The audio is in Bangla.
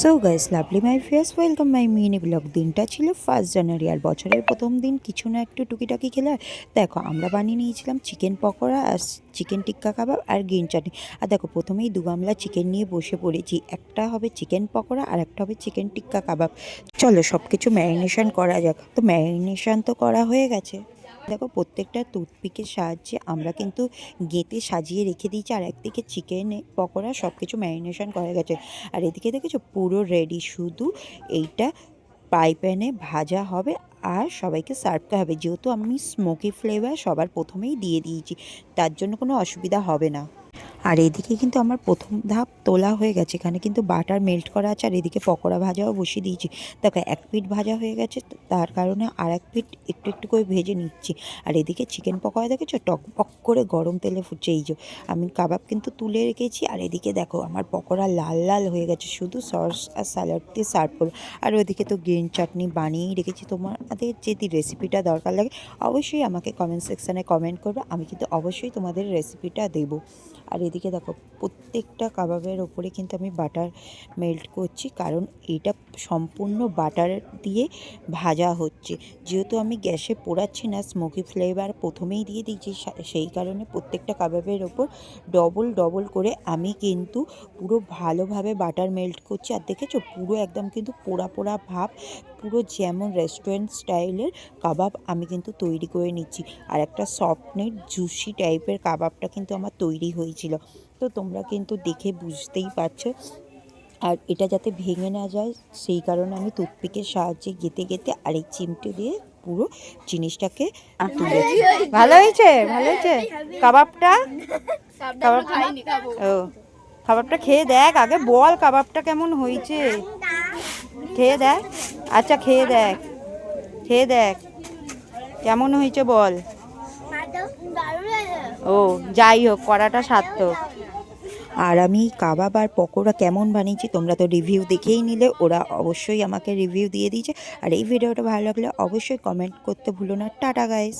So guys lovely my face welcome my mini blog. দিনটা ছিল 1 জানুয়ারি আর বছরের প্রথম দিন, কিছু না একটু টুকিটাকি খেলে। দেখো আমরা বানিয়ে নিয়েছিলাম চিকেন পকোড়া আর চিকেন টিক্কা কাবাব আর গ্রিন চাটনি। আর দেখো প্রথমেই দু গামলা চিকেন নিয়ে বসে পড়েছি, একটা হবে চিকেন পকোড়া আর একটা হবে চিকেন টিক্কা কাবাব। চলো সব কিছু ম্যারিনেশন করা যাক। তো ম্যারিনেশন তো করা হয়ে গেছে। দেখো প্রত্যেকটা টুথপিকের সাহায্যে আমরা কিন্তু গেঁথে সাজিয়ে রেখে দিয়েছি, আর একদিকে চিকেন পকোড়া সব কিছু ম্যারিনেশন করা গেছে। আর এদিকে দেখেছো পুরো রেডি, শুধু এইটা ফ্রাই প্যানে ভাজা হবে আর সবাইকে সার্ভ করা হবে। যেহেতু আমি স্মোকি ফ্লেভার সবার প্রথমেই দিয়ে দিয়েছি, তার জন্য কোনো অসুবিধা হবে না। আর এদিকে কিন্তু আমার প্রথম ধাপ তোলা হয়ে গেছে, এখানে কিন্তু বাটার মেল্ট করা আছে, আর এদিকে পকোড়া ভাজাও বসিয়ে দিয়েছি। দেখো এক পিঠ ভাজা হয়ে গেছে, তার কারণে আর এক পিঠ একটু একটু করে ভেজে নিচ্ছি। আর এদিকে চিকেন পকোড়া দেখেছো টকবক করে গরম তেলে ফুটছে। এই যে আমি কাবাব কিন্তু তুলে রেখেছি, আর এদিকে দেখো আমার পকোড়া লাল লাল হয়ে গেছে, শুধু সস আর স্যালাড দিয়ে সার্ভ করবো। আর ওইদিকে তো গ্রিন চাটনি বানিয়েই রেখেছি। তোমাদের যদি রেসিপিটা দরকার লাগে অবশ্যই আমাকে কমেন্ট সেকশানে কমেন্ট করবে, আমি কিন্তু অবশ্যই তোমাদের রেসিপিটা দেবো। আর এদিকে দেখো প্রত্যেকটা কাবাবের ওপরে কিন্তু আমি বাটার মেল্ট করছি, কারণ এটা সম্পূর্ণ বাটার দিয়ে ভাজা হচ্ছে। যেহেতু আমি গ্যাসে পোড়াচ্ছি না, স্মোকি ফ্লেভার প্রথমেই দিয়ে দিয়েছি, সেই কারণে প্রত্যেকটা কাবাবের ওপর ডবল ডবল করে আমি কিন্তু পুরো ভালোভাবে বাটার মেল্ট করছি। আর দেখেছো পুরো একদম কিন্তু পোড়া পোড়া ভাব, পুরো যেমন রেস্টুরেন্ট স্টাইলের কাবাব আমি কিন্তু তৈরি করে নিচ্ছি। আর একটা সফটনেট জুসি টাইপের কাবাবটা কিন্তু আমার তৈরি হয়েছিল, তো তোমরা কিন্তু দেখে বুঝতেই পারছো। আর এটা যাতে ভেঙে না যায় সেই কারণে আমি টুথপিকের সাহায্যে গেঁথে গেঁথে আরেক চিমটে দিয়ে পুরো জিনিসটাকে তুলেছি। ভালো হয়েছে, ভালো হয়েছে কাবাবটা। ও কাবাবটা খেয়ে দেখ, আগে বল কাবাবটা কেমন হয়েছে, খেয়ে দেখ। আচ্ছা খেয়ে দেখ, খেয়ে দেখ কেমন হয়েছে বল। ও যাই হোক, কড়াটা সার্থক। আর আমি কাবাব আর পকোড়া কেমন বানিয়েছি তোমরা তো রিভিউ দেখেই নিলে, ওরা অবশ্যই আমাকে রিভিউ দিয়ে দিয়েছে। আর এই ভিডিওটা ভালো লাগলে অবশ্যই কমেন্ট করতে ভুলো না। Tata guys.